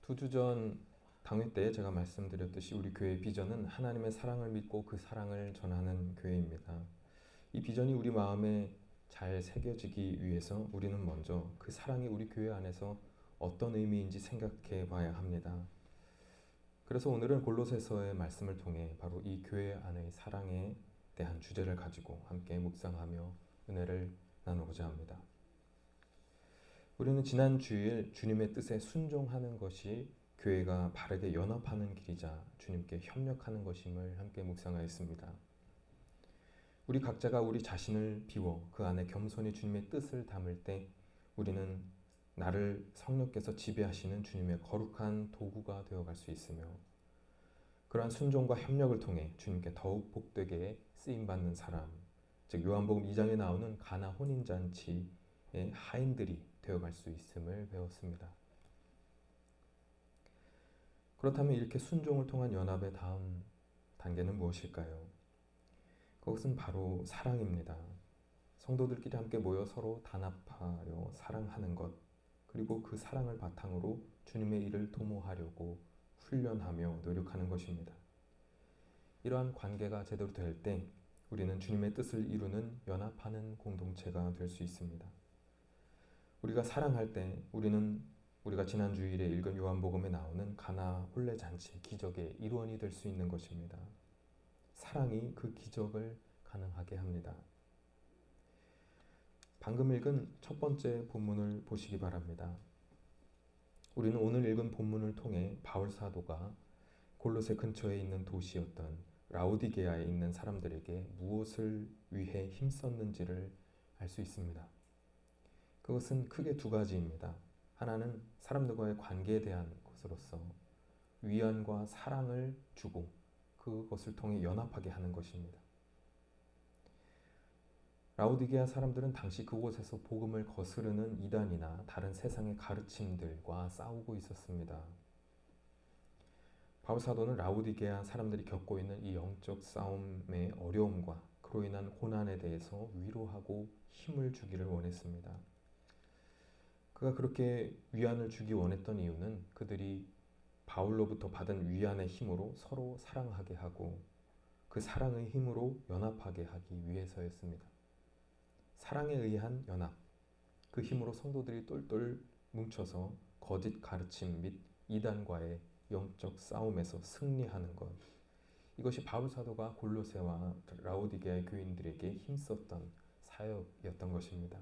두 주 전 당회 때 제가 말씀드렸듯이 우리 교회의 비전은 하나님의 사랑을 믿고 그 사랑을 전하는 교회입니다. 이 비전이 우리 마음에 잘 새겨지기 위해서 우리는 먼저 그 사랑이 우리 교회 안에서 어떤 의미인지 생각해 봐야 합니다. 그래서 오늘은 골로새서의 말씀을 통해 바로 이 교회 안의 사랑에 대한 주제를 가지고 함께 묵상하며 은혜를 나누고자 합니다. 우리는 지난 주일 주님의 뜻에 순종하는 것이 교회가 바르게 연합하는 길이자 주님께 협력하는 것임을 함께 묵상하였습니다. 우리 각자가 우리 자신을 비워 그 안에 겸손히 주님의 뜻을 담을 때 우리는 나를 성령께서 지배하시는 주님의 거룩한 도구가 되어갈 수 있으며 그러한 순종과 협력을 통해 주님께 더욱 복되게 쓰임받는 사람, 즉 요한복음 2장에 나오는 가나 혼인잔치의 하인들이 되어갈 수 있음을 배웠습니다. 그렇다면 이렇게 순종을 통한 연합의 다음 단계는 무엇일까요? 그것은 바로 사랑입니다. 성도들끼리 함께 모여 서로 단합하여 사랑하는 것, 그리고 그 사랑을 바탕으로 주님의 일을 도모하려고 훈련하며 노력하는 것입니다. 이러한 관계가 제대로 될 때 우리는 주님의 뜻을 이루는 연합하는 공동체가 될 수 있습니다. 우리가 사랑할 때 우리가 지난 주일에 읽은 요한복음에 나오는 가나 혼례 잔치 기적의 일원이 될 수 있는 것입니다. 사랑이 그 기적을 가능하게 합니다. 방금 읽은 첫 번째 본문을 보시기 바랍니다. 우리는 오늘 읽은 본문을 통해 바울 사도가 골로새 근처에 있는 도시였던 라오디게아에 있는 사람들에게 무엇을 위해 힘썼는지를 알 수 있습니다. 그것은 크게 두 가지입니다. 하나는 사람들과의 관계에 대한 것으로서 위안과 사랑을 주고 그것을 통해 연합하게 하는 것입니다. 라오디게아 사람들은 당시 그곳에서 복음을 거스르는 이단이나 다른 세상의 가르침들과 싸우고 있었습니다. 바울 사도는 라오디게아 사람들이 겪고 있는 이 영적 싸움의 어려움과 그로 인한 고난에 대해서 위로하고 힘을 주기를 원했습니다. 그가 그렇게 위안을 주기 원했던 이유는 그들이 바울로부터 받은 위안의 힘으로 서로 사랑하게 하고 그 사랑의 힘으로 연합하게 하기 위해서였습니다. 사랑에 의한 연합, 그 힘으로 성도들이 똘똘 뭉쳐서 거짓 가르침 및 이단과의 영적 싸움에서 승리하는 것, 이것이 바울 사도가 골로새와 라오디게아 교인들에게 힘썼던 사역이었던 것입니다.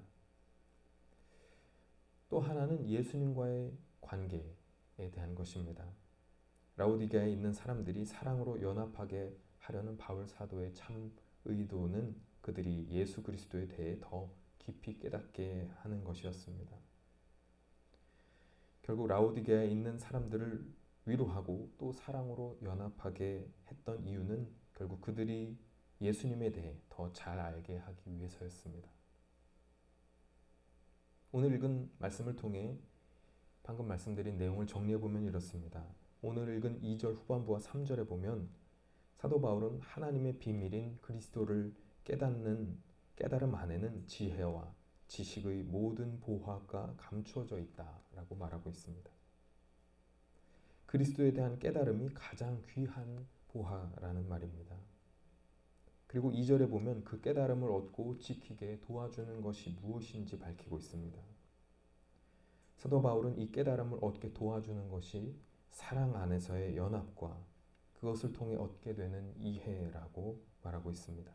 또 하나는 예수님과의 관계에 대한 것입니다. 라오디게아에 있는 사람들이 사랑으로 연합하게 하려는 바울 사도의 참 의도는 그들이 예수 그리스도에 대해 더 깊이 깨닫게 하는 것이었습니다. 결국 라오디게아에 있는 사람들을 위로하고 또 사랑으로 연합하게 했던 이유는 결국 그들이 예수님에 대해 더 잘 알게 하기 위해서였습니다. 오늘 읽은 말씀을 통해 방금 말씀드린 내용을 정리해보면 이렇습니다. 오늘 읽은 2절 후반부와 3절에 보면 사도 바울은 하나님의 비밀인 그리스도를 깨달음 안에는 지혜와 지식의 모든 보화가 감추어져 있다라고 말하고 있습니다. 그리스도에 대한 깨달음이 가장 귀한 보화라는 말입니다. 그리고 2절에 보면 그 깨달음을 얻고 지키게 도와주는 것이 무엇인지 밝히고 있습니다. 사도 바울은 이 깨달음을 얻게 도와주는 것이 사랑 안에서의 연합과 그것을 통해 얻게 되는 이해라고 말하고 있습니다.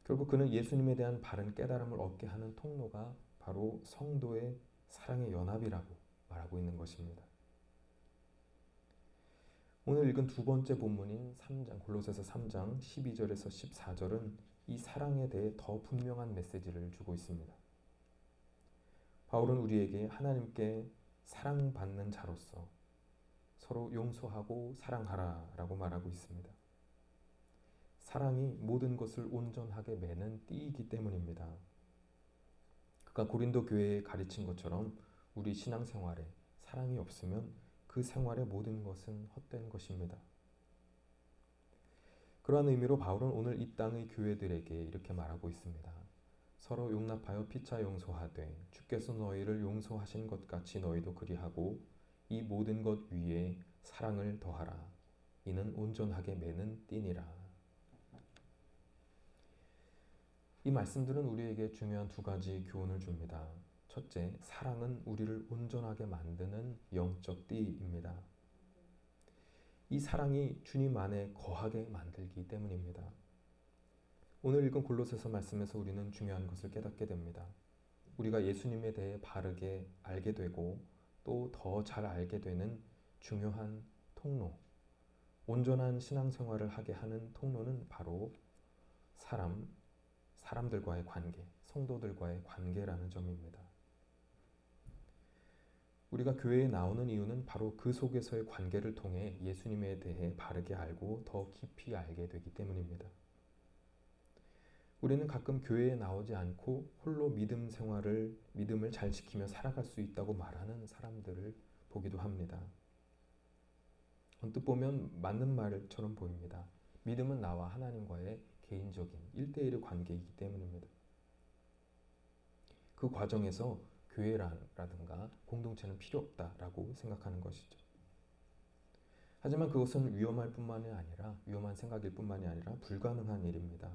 결국 그는 예수님에 대한 바른 깨달음을 얻게 하는 통로가 바로 성도의 사랑의 연합이라고 말하고 있는 것입니다. 오늘 읽은 두 번째 본문인 3장, 골로새서 3장 12절에서 14절은 이 사랑에 대해 더 분명한 메시지를 주고 있습니다. 바울은 우리에게 하나님께 사랑받는 자로서 서로 용서하고 사랑하라 라고 말하고 있습니다. 사랑이 모든 것을 온전하게 매는 띠이기 때문입니다. 그가 고린도 교회에 가르친 것처럼 우리 신앙생활에 사랑이 없으면 그 생활의 모든 것은 헛된 것입니다. 그러한 의미로 바울은 오늘 이 땅의 교회들에게 이렇게 말하고 있습니다. 서로 용납하여 피차 용서하되 주께서 너희를 용서하신 것 같이 너희도 그리하고 이 모든 것 위에 사랑을 더하라. 이는 온전하게 매는 띠니라. 이 말씀들은 우리에게 중요한 두 가지 교훈을 줍니다. 첫째, 사랑은 우리를 온전하게 만드는 영적 띠입니다. 이 사랑이 주님 안에 거하게 만들기 때문입니다. 오늘 읽은 골로새서 말씀에서 우리는 중요한 것을 깨닫게 됩니다. 우리가 예수님에 대해 바르게 알게 되고 또 더 잘 알게 되는 중요한 통로, 온전한 신앙생활을 하게 하는 통로는 바로 사람들과의 관계, 성도들과의 관계라는 점입니다. 우리가 교회에 나오는 이유는 바로 그 속에서의 관계를 통해 예수님에 대해 바르게 알고 더 깊이 알게 되기 때문입니다. 우리는 가끔 교회에 나오지 않고 홀로 믿음을 잘 지키며 살아갈 수 있다고 말하는 사람들을 보기도 합니다. 언뜻 보면 맞는 말처럼 보입니다. 믿음은 나와 하나님과의 개인적인 1대1의 관계이기 때문입니다. 그 과정에서 교회라든가 공동체는 필요 없다라고 생각하는 것이죠. 하지만 그것은 위험한 생각일 뿐만이 아니라 불가능한 일입니다.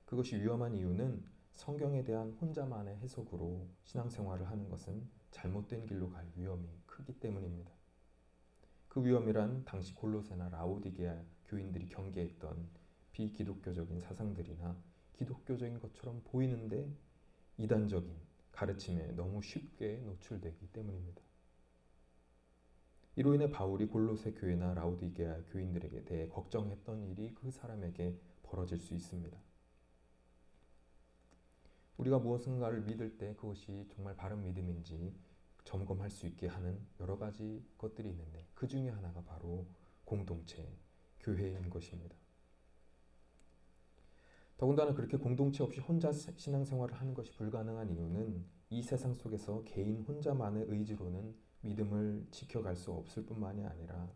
그것이 위험한 이유는 성경에 대한 혼자만의 해석으로 신앙생활을 하는 것은 잘못된 길로 갈 위험이 크기 때문입니다. 그 위험이란 당시 골로새나 라오디게아 교인들이 경계했던 비기독교적인 사상들이나 기독교적인 것처럼 보이는데 이단적인 가르침에 너무 쉽게 노출되기 때문입니다. 이로 인해 바울이 골로새 교회나 라오디게아 교인들에게 대해 걱정했던 일이 그 사람에게 벌어질 수 있습니다. 우리가 무엇인가를 믿을 때 그것이 정말 바른 믿음인지 점검할 수 있게 하는 여러 가지 것들이 있는데 그 중에 하나가 바로 공동체, 교회인 것입니다. 더군다나 그렇게 공동체 없이 혼자 신앙생활을 하는 것이 불가능한 이유는 이 세상 속에서 개인 혼자만의 의지로는 믿음을 지켜갈 수 없을 뿐만이 아니라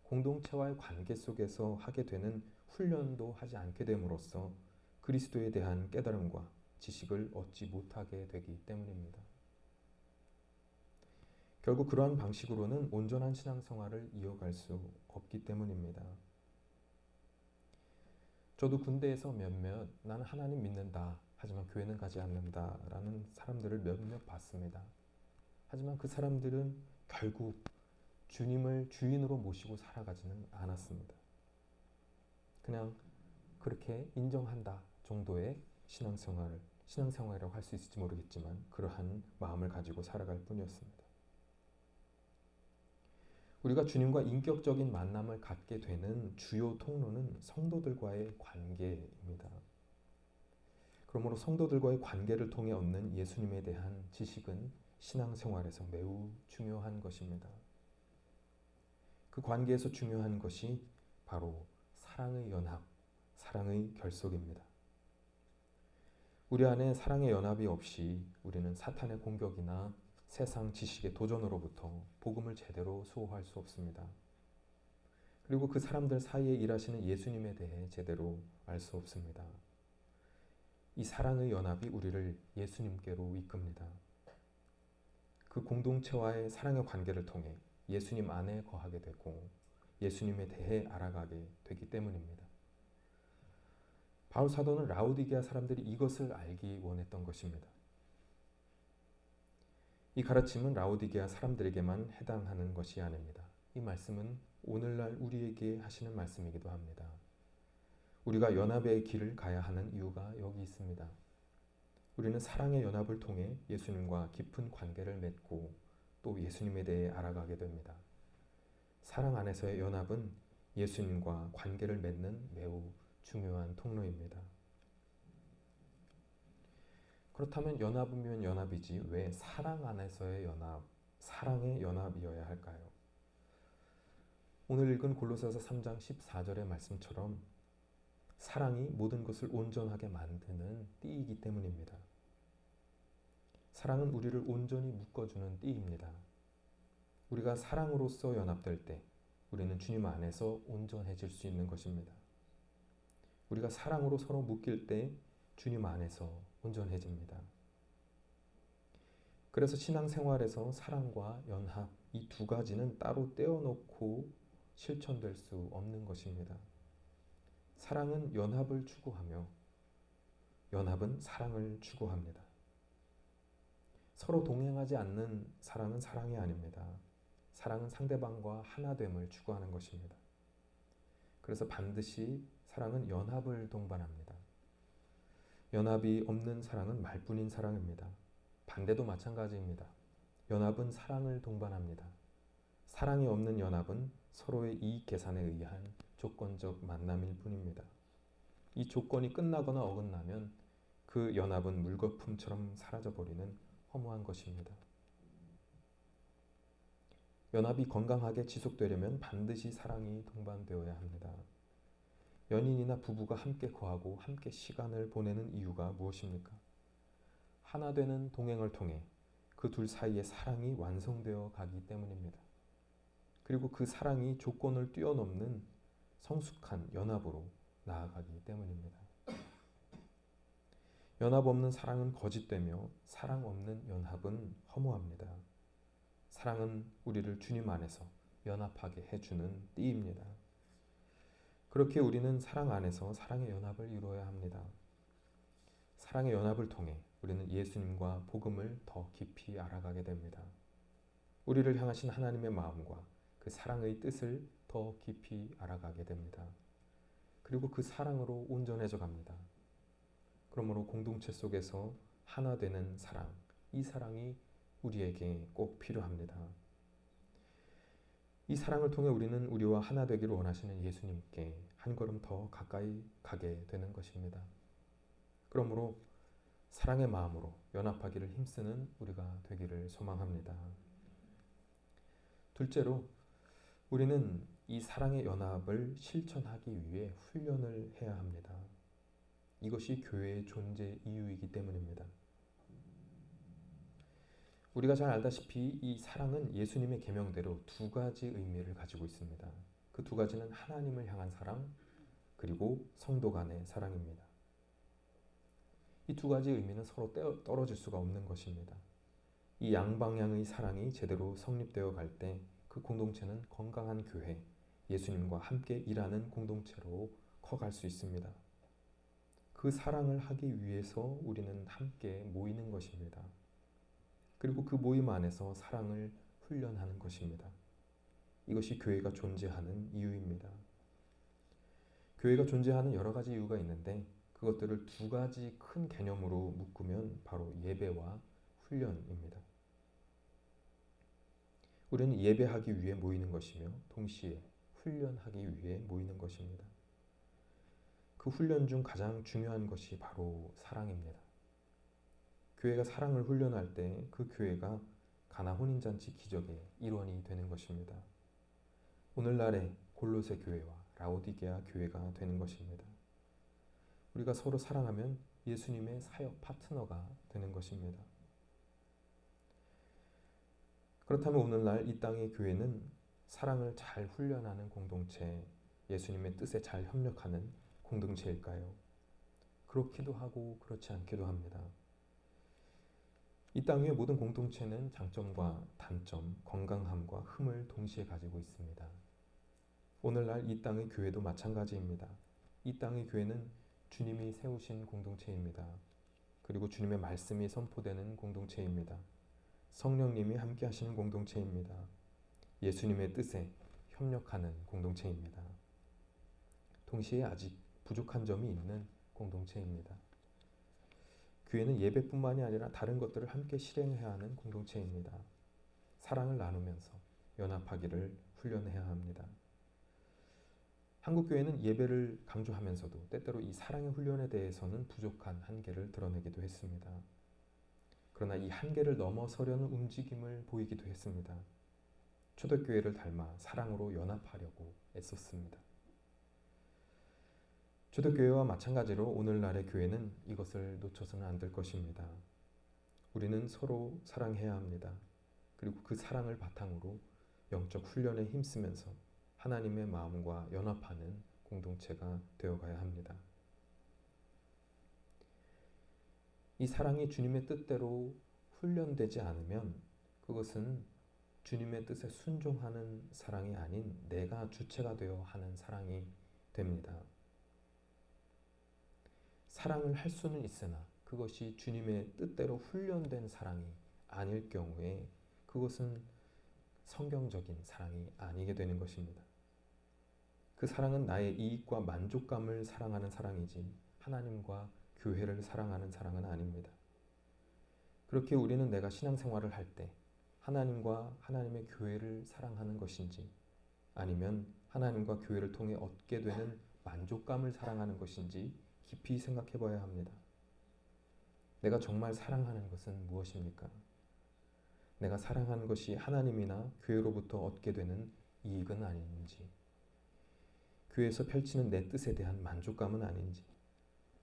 공동체와의 관계 속에서 하게 되는 훈련도 하지 않게 됨으로써 그리스도에 대한 깨달음과 지식을 얻지 못하게 되기 때문입니다. 결국 그러한 방식으로는 온전한 신앙생활을 이어갈 수 없기 때문입니다. 저도 군대에서 몇몇 나는 하나님 믿는다 하지만 교회는 가지 않는다 라는 사람들을 몇몇 봤습니다. 하지만 그 사람들은 결국 주님을 주인으로 모시고 살아가지는 않았습니다. 그냥 그렇게 인정한다 정도의 신앙생활이라고 할 수 있을지 모르겠지만 그러한 마음을 가지고 살아갈 뿐이었습니다. 우리가 주님과 인격적인 만남을 갖게 되는 주요 통로는 성도들과의 관계입니다. 그러므로 성도들과의 관계를 통해 얻는 예수님에 대한 지식은 신앙생활에서 매우 중요한 것입니다. 그 관계에서 중요한 것이 바로 사랑의 연합, 사랑의 결속입니다. 우리 안에 사랑의 연합이 없이 우리는 사탄의 공격이나 세상 지식의 도전으로부터 복음을 제대로 수호할 수 없습니다. 그리고 그 사람들 사이에 일하시는 예수님에 대해 제대로 알 수 없습니다. 이 사랑의 연합이 우리를 예수님께로 이끕니다. 그 공동체와의 사랑의 관계를 통해 예수님 안에 거하게 되고 예수님에 대해 알아가게 되기 때문입니다. 바울 사도는 라오디게아 사람들이 이것을 알기 원했던 것입니다. 이 가르침은 라오디게아 사람들에게만 해당하는 것이 아닙니다. 이 말씀은 오늘날 우리에게 하시는 말씀이기도 합니다. 우리가 연합의 길을 가야 하는 이유가 여기 있습니다. 우리는 사랑의 연합을 통해 예수님과 깊은 관계를 맺고 또 예수님에 대해 알아가게 됩니다. 사랑 안에서의 연합은 예수님과 관계를 맺는 매우 중요한 통로입니다. 그렇다면 연합이면 연합이지 왜 사랑 안에서의 연합, 사랑의 연합이어야 할까요? 오늘 읽은 골로새서 3장 14절의 말씀처럼 사랑이 모든 것을 온전하게 만드는 띠이기 때문입니다. 사랑은 우리를 온전히 묶어주는 띠입니다. 우리가 사랑으로서 연합될 때 우리는 주님 안에서 온전해질 수 있는 것입니다. 우리가 사랑으로 서로 묶일 때 주님 안에서 온전해집니다. 그래서 신앙생활에서 사랑과 연합 이 두 가지는 따로 떼어놓고 실천될 수 없는 것입니다. 사랑은 연합을 추구하며 연합은 사랑을 추구합니다. 서로 동행하지 않는 사랑은 사랑이 아닙니다. 사랑은 상대방과 하나됨을 추구하는 것입니다. 그래서 반드시 사랑은 연합을 동반합니다. 연합이 없는 사랑은 말뿐인 사랑입니다. 반대도 마찬가지입니다. 연합은 사랑을 동반합니다. 사랑이 없는 연합은 서로의 이익 계산에 의한 조건적 만남일 뿐입니다. 이 조건이 끝나거나 어긋나면 그 연합은 물거품처럼 사라져버리는 허무한 것입니다. 연합이 건강하게 지속되려면 반드시 사랑이 동반되어야 합니다. 연인이나 부부가 함께 거하고 함께 시간을 보내는 이유가 무엇입니까? 하나 되는 동행을 통해 그 둘 사이의 사랑이 완성되어 가기 때문입니다. 그리고 그 사랑이 조건을 뛰어넘는 성숙한 연합으로 나아가기 때문입니다. 연합 없는 사랑은 거짓되며 사랑 없는 연합은 허무합니다. 사랑은 우리를 주님 안에서 연합하게 해주는 띠입니다. 그렇게 우리는 사랑 안에서 사랑의 연합을 이루어야 합니다. 사랑의 연합을 통해 우리는 예수님과 복음을 더 깊이 알아가게 됩니다. 우리를 향하신 하나님의 마음과 그 사랑의 뜻을 더 깊이 알아가게 됩니다. 그리고 그 사랑으로 온전해져 갑니다. 그러므로 공동체 속에서 하나 되는 사랑, 이 사랑이 우리에게 꼭 필요합니다. 이 사랑을 통해 우리는 우리와 하나 되기를 원하시는 예수님께 한 걸음 더 가까이 가게 되는 것입니다. 그러므로 사랑의 마음으로 연합하기를 힘쓰는 우리가 되기를 소망합니다. 둘째로 우리는 이 사랑의 연합을 실천하기 위해 훈련을 해야 합니다. 이것이 교회의 존재 이유이기 때문입니다. 우리가 잘 알다시피 이 사랑은 예수님의 계명대로 두 가지 의미를 가지고 있습니다. 그 두 가지는 하나님을 향한 사랑 그리고 성도 간의 사랑입니다. 이 두 가지 의미는 서로 떨어질 수가 없는 것입니다. 이 양방향의 사랑이 제대로 성립되어 갈 때 그 공동체는 건강한 교회, 예수님과 함께 일하는 공동체로 커갈 수 있습니다. 그 사랑을 하기 위해서 우리는 함께 모이는 것입니다. 그리고 그 모임 안에서 사랑을 훈련하는 것입니다. 이것이 교회가 존재하는 이유입니다. 교회가 존재하는 여러 가지 이유가 있는데 그것들을 두 가지 큰 개념으로 묶으면 바로 예배와 훈련입니다. 우리는 예배하기 위해 모이는 것이며 동시에 훈련하기 위해 모이는 것입니다. 그 훈련 중 가장 중요한 것이 바로 사랑입니다. 교회가 사랑을 훈련할 때 그 교회가 가나 혼인잔치 기적의 일원이 되는 것입니다. 오늘날의 골로새 교회와 라오디게아 교회가 되는 것입니다. 우리가 서로 사랑하면 예수님의 사역 파트너가 되는 것입니다. 그렇다면 오늘날 이 땅의 교회는 사랑을 잘 훈련하는 공동체, 예수님의 뜻에 잘 협력하는 공동체일까요? 그렇기도 하고 그렇지 않기도 합니다. 이 땅 위의 모든 공동체는 장점과 단점, 건강함과 흠을 동시에 가지고 있습니다. 오늘날 이 땅의 교회도 마찬가지입니다. 이 땅의 교회는 주님이 세우신 공동체입니다. 그리고 주님의 말씀이 선포되는 공동체입니다. 성령님이 함께 하시는 공동체입니다. 예수님의 뜻에 협력하는 공동체입니다. 동시에 아직 부족한 점이 있는 공동체입니다. 교회는 예배뿐만이 아니라 다른 것들을 함께 실행해야 하는 공동체입니다. 사랑을 나누면서 연합하기를 훈련해야 합니다. 한국교회는 예배를 강조하면서도 때때로 이 사랑의 훈련에 대해서는 부족한 한계를 드러내기도 했습니다. 그러나 이 한계를 넘어서려는 움직임을 보이기도 했습니다. 초대교회를 닮아 사랑으로 연합하려고 애썼습니다. 초대교회와 마찬가지로 오늘날의 교회는 이것을 놓쳐서는 안 될 것입니다. 우리는 서로 사랑해야 합니다. 그리고 그 사랑을 바탕으로 영적 훈련에 힘쓰면서 하나님의 마음과 연합하는 공동체가 되어가야 합니다. 이 사랑이 주님의 뜻대로 훈련되지 않으면 그것은 주님의 뜻에 순종하는 사랑이 아닌 내가 주체가 되어 하는 사랑이 됩니다. 사랑을 할 수는 있으나 그것이 주님의 뜻대로 훈련된 사랑이 아닐 경우에 그것은 성경적인 사랑이 아니게 되는 것입니다. 그 사랑은 나의 이익과 만족감을 사랑하는 사랑이지 하나님과 교회를 사랑하는 사랑은 아닙니다. 그렇게 우리는 내가 신앙생활을 할 때 하나님과 하나님의 교회를 사랑하는 것인지 아니면 하나님과 교회를 통해 얻게 되는 만족감을 사랑하는 것인지 깊이 생각해 봐야 합니다. 내가 정말 사랑하는 것은 무엇입니까? 내가 사랑하는 것이 하나님이나 교회로부터 얻게 되는 이익은 아닌지, 교회에서 펼치는 내 뜻에 대한 만족감은 아닌지,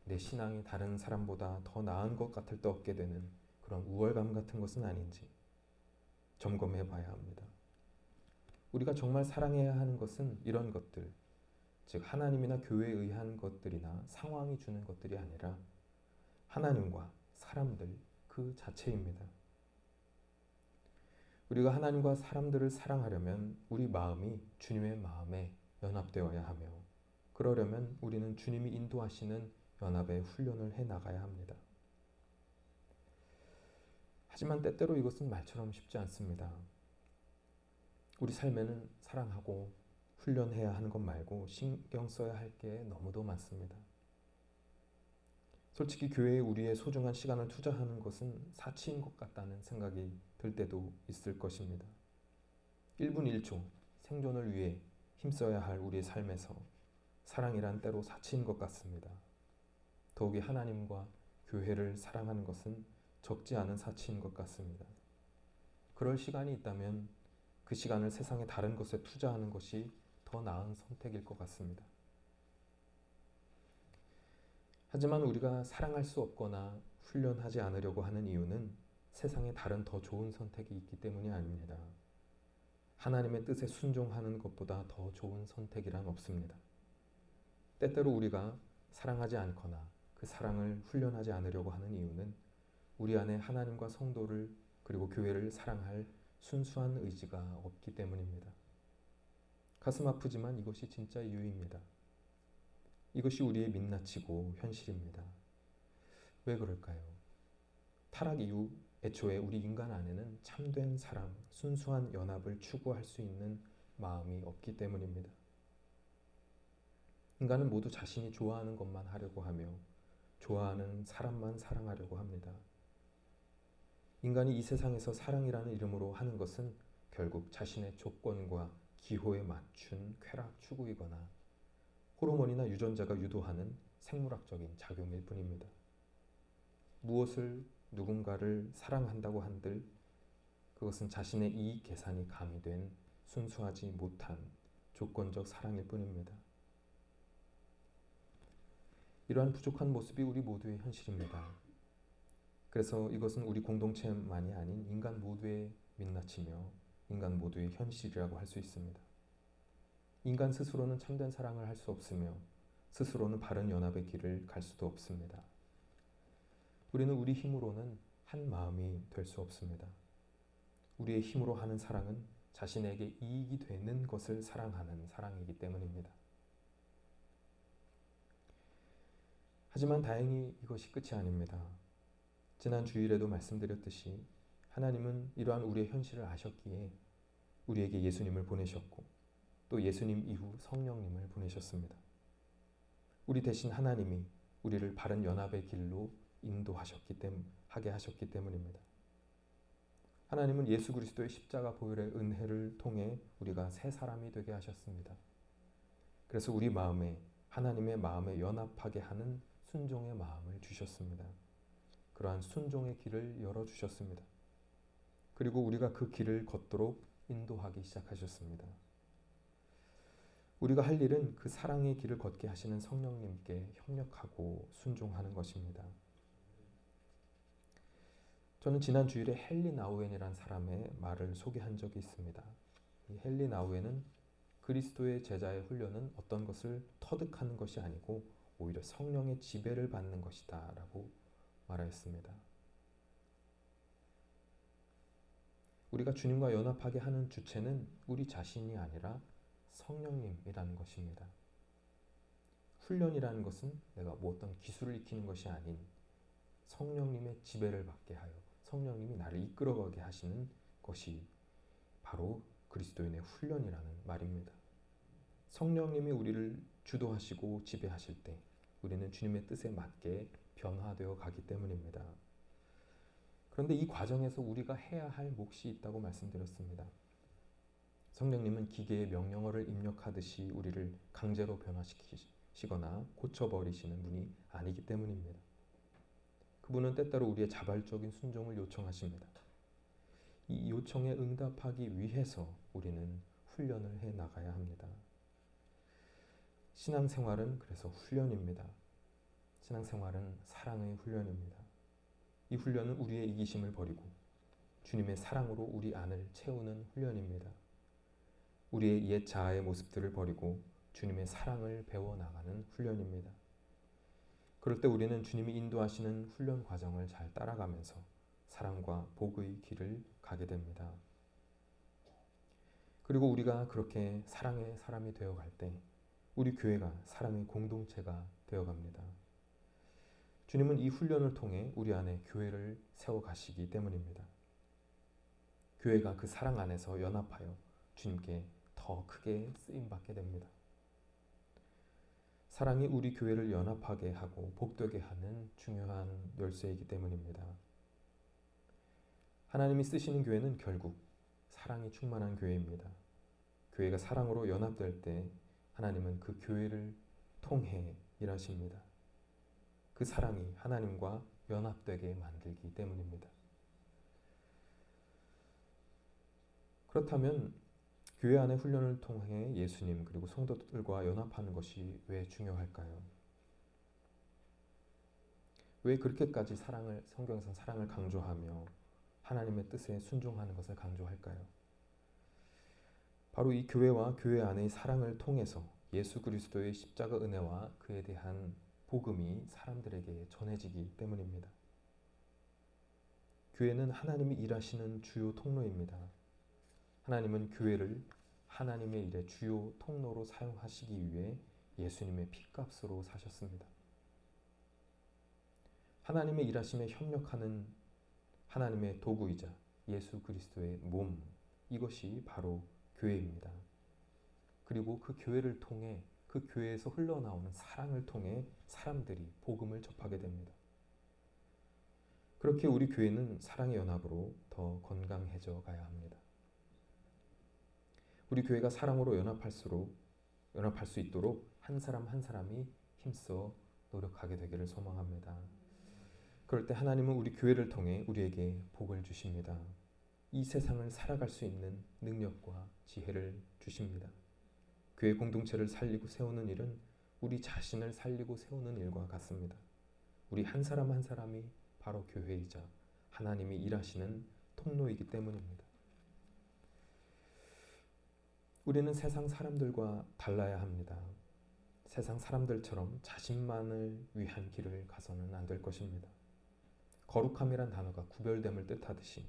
내 신앙이 다른 사람보다 더 나은 것 같을 때 얻게 되는 그런 우월감 같은 것은 아닌지 점검해 봐야 합니다. 우리가 정말 사랑해야 하는 것은 이런 것들, 즉 하나님이나 교회에 의한 것들이나 상황이 주는 것들이 아니라 하나님과 사람들 그 자체입니다. 우리가 하나님과 사람들을 사랑하려면 우리 마음이 주님의 마음에 연합되어야 하며 그러려면 우리는 주님이 인도하시는 연합의 훈련을 해 나가야 합니다. 하지만 때때로 이것은 말처럼 쉽지 않습니다. 우리 삶에는 사랑하고 훈련해야 하는 것 말고 신경 써야 할 게 너무도 많습니다. 솔직히 교회에 우리의 소중한 시간을 투자하는 것은 사치인 것 같다는 생각이 들 때도 있을 것입니다. 1분 1초 생존을 위해 힘써야 할 우리의 삶에서 사랑이란 때로 사치인 것 같습니다. 더욱이 하나님과 교회를 사랑하는 것은 적지 않은 사치인 것 같습니다. 그럴 시간이 있다면 그 시간을 세상의 다른 것에 투자하는 것이 더 나은 선택일 것 같습니다. 하지만 우리가 사랑할 수 없거나 훈련하지 않으려고 하는 이유는 세상에 다른 더 좋은 선택이 있기 때문이 아닙니다. 하나님의 뜻에 순종하는 것보다 더 좋은 선택이란 없습니다. 때때로 우리가 사랑하지 않거나 그 사랑을 훈련하지 않으려고 하는 이유는 우리 안에 하나님과 성도를 그리고 교회를 사랑할 순수한 의지가 없기 때문입니다. 가슴 아프지만 이것이 진짜 이유입니다. 이것이 우리의 민낯이고 현실입니다. 왜 그럴까요? 타락 이후 애초에 우리 인간 안에는 참된 사랑, 순수한 연합을 추구할 수 있는 마음이 없기 때문입니다. 인간은 모두 자신이 좋아하는 것만 하려고 하며 좋아하는 사람만 사랑하려고 합니다. 인간이 이 세상에서 사랑이라는 이름으로 하는 것은 결국 자신의 조건과 기호에 맞춘 쾌락 추구이거나 호르몬이나 유전자가 유도하는 생물학적인 작용일 뿐입니다. 무엇을 누군가를 사랑한다고 한들 그것은 자신의 이익 계산이 가미된 순수하지 못한 조건적 사랑일 뿐입니다. 이러한 부족한 모습이 우리 모두의 현실입니다. 그래서 이것은 우리 공동체만이 아닌 인간 모두의 민낯이며 인간 모두의 현실이라고 할 수 있습니다. 인간 스스로는 참된 사랑을 할 수 없으며 스스로는 바른 연합의 길을 갈 수도 없습니다. 우리는 우리 힘으로는 한 마음이 될 수 없습니다. 우리의 힘으로 하는 사랑은 자신에게 이익이 되는 것을 사랑하는 사랑이기 때문입니다. 하지만 다행히 이것이 끝이 아닙니다. 지난 주일에도 말씀드렸듯이 하나님은 이러한 우리의 현실을 아셨기에 우리에게 예수님을 보내셨고 또 예수님 이후 성령님을 보내셨습니다. 우리 대신 하나님이 우리를 바른 연합의 길로 하게 하셨기 때문입니다. 하나님은 예수 그리스도의 십자가 보혈의 은혜를 통해 우리가 새 사람이 되게 하셨습니다. 그래서 우리 마음에 하나님의 마음에 연합하게 하는 순종의 마음을 주셨습니다. 그러한 순종의 길을 열어주셨습니다. 그리고 우리가 그 길을 걷도록 인도하기 시작하셨습니다. 우리가 할 일은 그 사랑의 길을 걷게 하시는 성령님께 협력하고 순종하는 것입니다. 저는 지난 주일에 헨리 나우엔이라는 사람의 말을 소개한 적이 있습니다. 이 헨리 나우엔은 그리스도의 제자의 훈련은 어떤 것을 터득하는 것이 아니고 오히려 성령의 지배를 받는 것이다 라고 말하였습니다. 우리가 주님과 연합하게 하는 주체는 우리 자신이 아니라 성령님이라는 것입니다. 훈련이라는 것은 내가 뭐 어떤 기술을 익히는 것이 아닌 성령님의 지배를 받게 하여 성령님이 나를 이끌어가게 하시는 것이 바로 그리스도인의 훈련이라는 말입니다. 성령님이 우리를 주도하시고 지배하실 때 우리는 주님의 뜻에 맞게 변화되어 가기 때문입니다. 그런데 이 과정에서 우리가 해야 할 몫이 있다고 말씀드렸습니다. 성령님은 기계의 명령어를 입력하듯이 우리를 강제로 변화시키거나 고쳐버리시는 분이 아니기 때문입니다. 그분은 때때로 우리의 자발적인 순종을 요청하십니다. 이 요청에 응답하기 위해서 우리는 훈련을 해 나가야 합니다. 신앙생활은 그래서 훈련입니다. 신앙생활은 사랑의 훈련입니다. 이 훈련은 우리의 이기심을 버리고 주님의 사랑으로 우리 안을 채우는 훈련입니다. 우리의 옛 자아의 모습들을 버리고 주님의 사랑을 배워나가는 훈련입니다. 그럴 때 우리는 주님이 인도하시는 훈련 과정을 잘 따라가면서 사랑과 복의 길을 가게 됩니다. 그리고 우리가 그렇게 사랑의 사람이 되어갈 때 우리 교회가 사랑의 공동체가 되어갑니다. 주님은 이 훈련을 통해 우리 안에 교회를 세워가시기 때문입니다. 교회가 그 사랑 안에서 연합하여 주님께 더 크게 쓰임받게 됩니다. 사랑이 우리 교회를 연합하게 하고 복되게 하는 중요한 열쇠이기 때문입니다. 하나님이 쓰시는 교회는 결국 사랑이 충만한 교회입니다. 교회가 사랑으로 연합될 때 하나님은 그 교회를 통해 일하십니다. 그 사랑이 하나님과 연합되게 만들기 때문입니다. 그렇다면 교회 안의 훈련을 통해 예수님 그리고 성도들과 연합하는 것이 왜 중요할까요? 왜 그렇게까지 성경에서 사랑을 강조하며 하나님의 뜻에 순종하는 것을 강조할까요? 바로 이 교회와 교회 안의 사랑을 통해서 예수 그리스도의 십자가 은혜와 그에 대한 복음이 사람들에게 전해지기 때문입니다. 교회는 하나님이 일하시는 주요 통로입니다. 하나님은 교회를 하나님의 일의 주요 통로로 사용하시기 위해 예수님의 피값으로 사셨습니다. 하나님의 일하심에 협력하는 하나님의 도구이자 예수 그리스도의 몸, 이것이 바로 교회입니다. 그리고 그 교회를 통해 그 교회에서 흘러나오는 사랑을 통해 사람들이 복음을 접하게 됩니다. 그렇게 우리 교회는 사랑의 연합으로 더 건강해져 가야 합니다. 우리 교회가 사랑으로 연합할 수 있도록 한 사람 한 사람이 힘써 노력하게 되기를 소망합니다. 그럴 때 하나님은 우리 교회를 통해 우리에게 복을 주십니다. 이 세상을 살아갈 수 있는 능력과 지혜를 주십니다. 교회 공동체를 살리고 세우는 일은 우리 자신을 살리고 세우는 일과 같습니다. 우리 한 사람 한 사람이 바로 교회이자 하나님이 일하시는 통로이기 때문입니다. 우리는 세상 사람들과 달라야 합니다. 세상 사람들처럼 자신만을 위한 길을 가서는 안 될 것입니다. 거룩함이란 단어가 구별됨을 뜻하듯이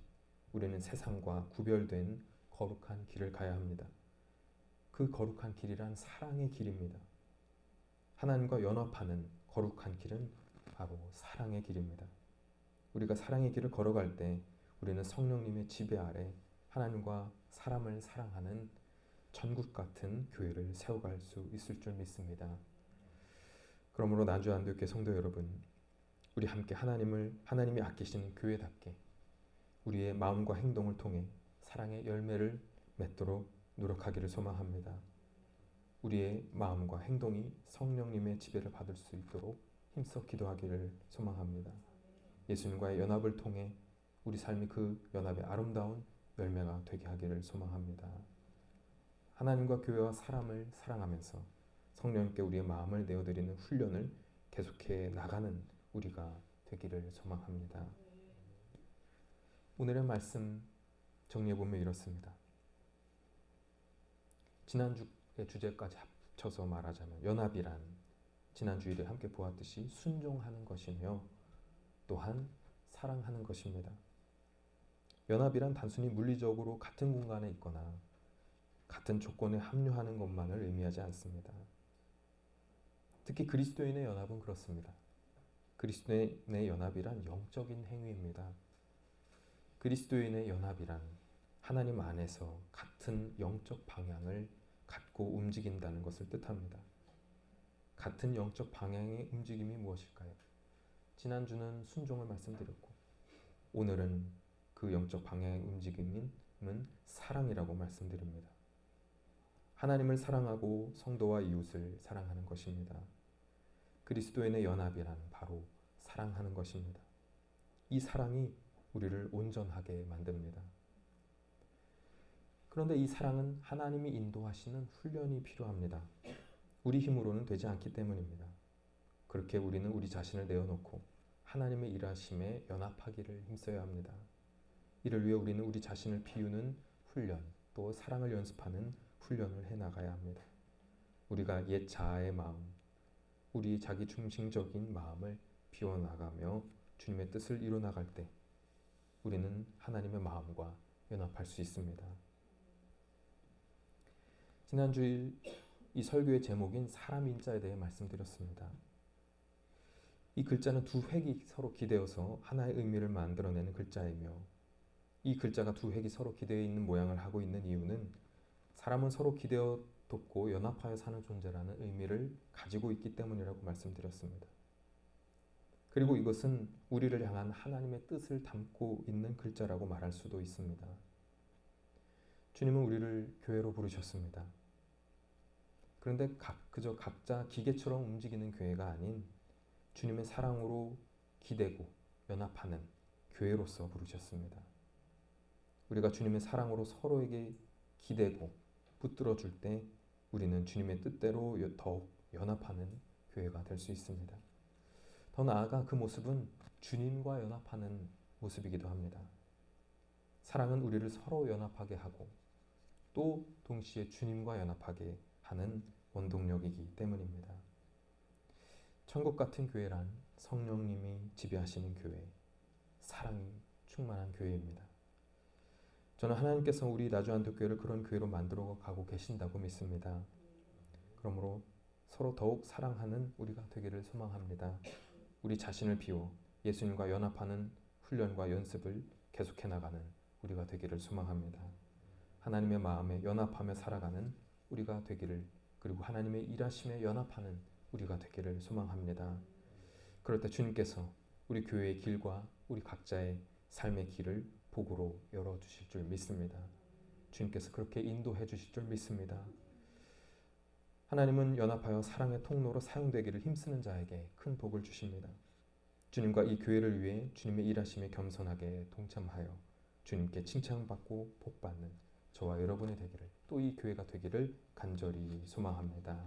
우리는 세상과 구별된 거룩한 길을 가야 합니다. 그 거룩한 길이란 사랑의 길입니다. 하나님과 연합하는 거룩한 길은 바로 사랑의 길입니다. 우리가 사랑의 길을 걸어갈 때 우리는 성령님의 지배 아래 하나님과 사람을 사랑하는 천국 같은 교회를 세워갈 수 있을 줄 믿습니다. 그러므로 난주안도교회 성도 여러분, 우리 함께 하나님이 아끼시는 교회답게 우리의 마음과 행동을 통해 사랑의 열매를 맺도록 노력하기를 소망합니다. 우리의 마음과 행동이 성령님의 지배를 받을 수 있도록 힘써 기도하기를 소망합니다. 예수님과의 연합을 통해 우리 삶이 그 연합의 아름다운 열매가 되게 하기를 소망합니다. 하나님과 교회와 사람을 사랑하면서 성령님께 우리의 마음을 내어드리는 훈련을 계속해 나가는 우리가 되기를 소망합니다. 오늘의 말씀 정리해보면 이렇습니다. 지난주의 주제까지 합쳐서 말하자면 연합이란 지난주일에 함께 보았듯이 순종하는 것이며 또한 사랑하는 것입니다. 연합이란 단순히 물리적으로 같은 공간에 있거나 같은 조건에 합류하는 것만을 의미하지 않습니다. 특히 그리스도인의 연합은 그렇습니다. 그리스도인의 연합이란 영적인 행위입니다. 그리스도인의 연합이란 하나님 안에서 같은 영적 방향을 갖고 움직인다는 것을 뜻합니다. 같은 영적 방향의 움직임이 무엇일까요? 지난주는 순종을 말씀드렸고 오늘은 그 영적 방향의 움직임은 사랑이라고 말씀드립니다. 하나님을 사랑하고 성도와 이웃을 사랑하는 것입니다. 그리스도인의 연합이란 바로 사랑하는 것입니다. 이 사랑이 우리를 온전하게 만듭니다. 그런데 이 사랑은 하나님이 인도하시는 훈련이 필요합니다. 우리 힘으로는 되지 않기 때문입니다. 그렇게 우리는 우리 자신을 내어놓고 하나님의 일하심에 연합하기를 힘써야 합니다. 이를 위해 우리는 우리 자신을 비우는 훈련, 또 사랑을 연습하는 훈련을 해나가야 합니다. 우리가 옛 자아의 마음, 우리 자기 중심적인 마음을 비워나가며 주님의 뜻을 이루어나갈 때 우리는 하나님의 마음과 연합할 수 있습니다. 지난 주일 이 설교의 제목인 사람 인자에 대해 말씀드렸습니다. 이 글자는 두 획이 서로 기대어서 하나의 의미를 만들어내는 글자이며 이 글자가 두 획이 서로 기대어 있는 모양을 하고 있는 이유는 사람은 서로 기대어 돕고 연합하여 사는 존재라는 의미를 가지고 있기 때문이라고 말씀드렸습니다. 그리고 이것은 우리를 향한 하나님의 뜻을 담고 있는 글자라고 말할 수도 있습니다. 주님은 우리를 교회로 부르셨습니다. 그런데 그저 각자 기계처럼 움직이는 교회가 아닌 주님의 사랑으로 기대고 연합하는 교회로서 부르셨습니다. 우리가 주님의 사랑으로 서로에게 기대고 붙들어 줄 때 우리는 주님의 뜻대로 더욱 연합하는 교회가 될 수 있습니다. 더 나아가 그 모습은 주님과 연합하는 모습이기도 합니다. 사랑은 우리를 서로 연합하게 하고 또 동시에 주님과 연합하게 하는 원동력이기 때문입니다. 천국 같은 교회란 성령님이 지배하시는 교회, 사랑이 충만한 교회입니다. 저는 하나님께서 우리 나주안도교회를 그런 교회로 만들어 가고 계신다고 믿습니다. 그러므로 서로 더욱 사랑하는 우리가 되기를 소망합니다. 우리 자신을 비워 예수님과 연합하는 훈련과 연습을 계속해 나가는 우리가 되기를 소망합니다. 하나님의 마음에 연합하며 살아가는 우리가 되기를, 그리고 하나님의 일하심에 연합하는 우리가 되기를 소망합니다. 그럴 때 주님께서 우리 교회의 길과 우리 각자의 삶의 길을 복으로 열어주실 줄 믿습니다. 주님께서 그렇게 인도해 주실 줄 믿습니다. 하나님은 연합하여 사랑의 통로로 사용되기를 힘쓰는 자에게 큰 복을 주십니다. 주님과 이 교회를 위해 주님의 일하심에 겸손하게 동참하여 주님께 칭찬받고 복받는 저와 여러분이 되기를, 또 이 교회가 되기를 간절히 소망합니다.